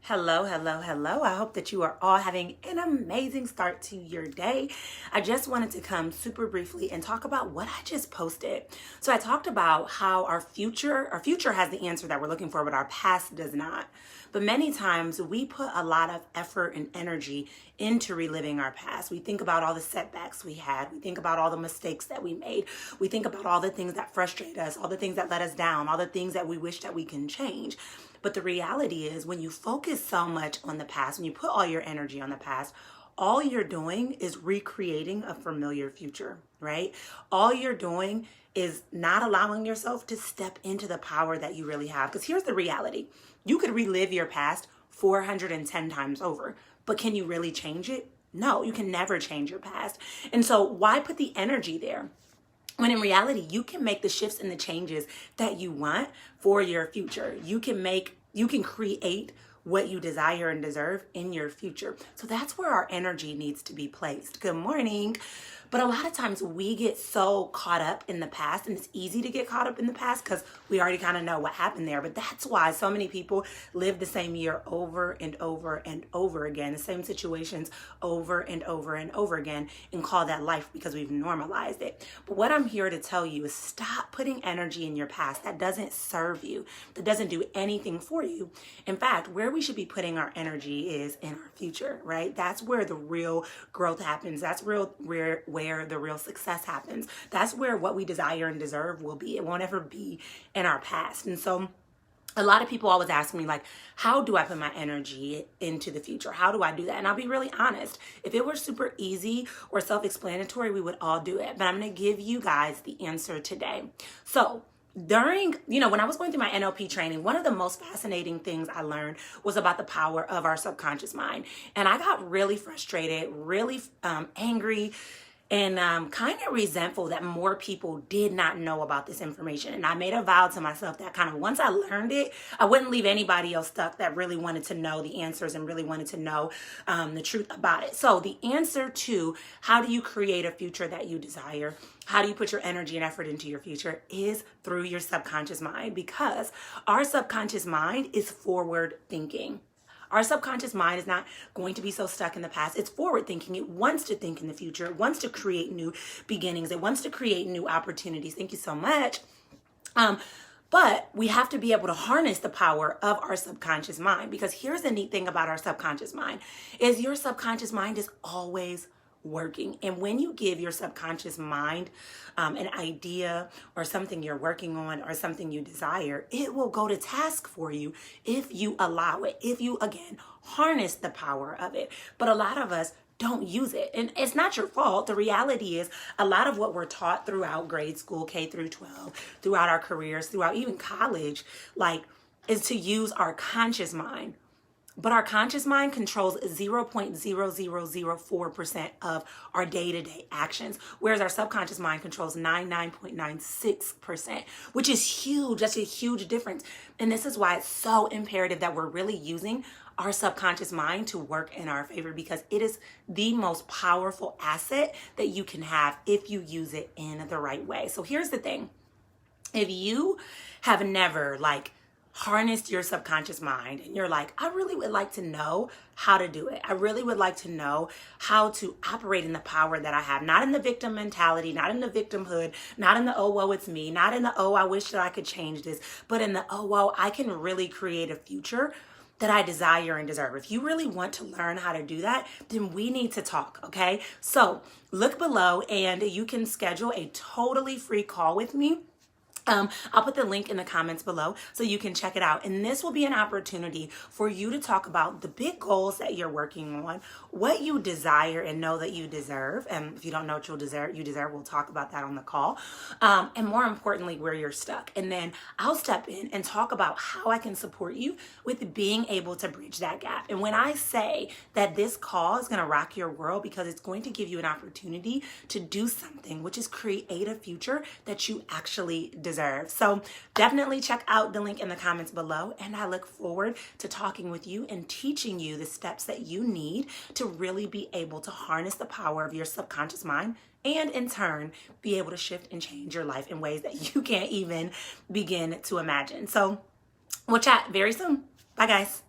Hello, hello, hello. I hope that you are all having an amazing start to your day. I just wanted to come super briefly and talk about what I just posted. So I talked about how our future has the answer that we're looking for, but our past does not. But many times we put a lot of effort and energy into reliving our past. We think about all the setbacks we had. We think about all the mistakes that we made. We think about all the things that frustrate us, all the things that let us down, all the things that we wish that we can change. But the reality is when you focus so much on the past, when you put all your energy on the past, all you're doing is recreating a familiar future, right? All you're doing is not allowing yourself to step into the power that you really have. Because here's the reality. You could relive your past 410 times over, but can you really change it? No, you can never change your past. And so why put the energy there? When in reality, you can make the shifts and the changes that you want for your future. You can create what you desire and deserve in your future. So that's where our energy needs to be placed. Good morning. But a lot of times we get so caught up in the past, and it's easy to get caught up in the past because we already kind of know what happened there. But that's why so many people live the same year over and over and over again, the same situations over and over and over again, and call that life because we've normalized it. But what I'm here to tell you is stop putting energy in your past. That doesn't serve you. That doesn't do anything for you. In fact, where we should be putting our energy is in our future, right? That's where the real growth happens. That's where the real success happens. That's where what we desire and deserve will be. It won't ever be in our past. And so a lot of people always ask me, like, how do I put my energy into the future? How do I do that? And I'll be really honest. If it were super easy or self-explanatory, we would all do it. But I'm going to give you guys the answer today. So when I was going through my NLP training, one of the most fascinating things I learned was about the power of our subconscious mind. And I got really frustrated, really angry, and kind of resentful that more people did not know about this information. And I made a vow to myself that kind of once I learned it, I wouldn't leave anybody else stuck that really wanted to know the answers and really wanted to know the truth about it. So the answer to how do you create a future that you desire, how do you put your energy and effort into your future, is through your subconscious mind, because our subconscious mind is forward thinking. Our subconscious mind is not going to be so stuck in the past. It's forward thinking. It wants to think in the future. It wants to create new beginnings. It wants to create new opportunities. Thank you so much. But we have to be able to harness the power of our subconscious mind, because here's the neat thing about our subconscious mind is your subconscious mind is always working. And when you give your subconscious mind an idea or something you're working on or something you desire, it will go to task for you if you allow it, if you, again, harness the power of it. But a lot of us don't use it. And it's not your fault. The reality is a lot of what we're taught throughout grade school, K through 12, throughout our careers, throughout even college, is to use our conscious mind. But our conscious mind controls 0.0004% of our day-to-day actions, whereas our subconscious mind controls 99.96%, which is huge. That's a huge difference. And this is why it's so imperative that we're really using our subconscious mind to work in our favor, because it is the most powerful asset that you can have if you use it in the right way. So here's the thing. If you have never harnessed your subconscious mind and you're like, I really would like to know how to do it. I really would like to know how to operate in the power that I have, not in the victim mentality, not in the victimhood, not in the, oh, woe, it's me, not in the, oh, I wish that I could change this, but in the, oh, well, I can really create a future that I desire and deserve. If you really want to learn how to do that, then we need to talk, okay? So look below and you can schedule a totally free call with me. I'll put the link in the comments below so you can check it out. And this will be an opportunity for you to talk about the big goals that you're working on, what you desire and know that you deserve. And if you don't know what you deserve, we'll talk about that on the call. And more importantly, where you're stuck. And then I'll step in and talk about how I can support you with being able to bridge that gap. And when I say that this call is going to rock your world, because it's going to give you an opportunity to do something, which is create a future that you actually deserve. So definitely check out the link in the comments below, and I look forward to talking with you and teaching you the steps that you need to really be able to harness the power of your subconscious mind and in turn be able to shift and change your life in ways that you can't even begin to imagine. So we'll chat very soon. Bye guys.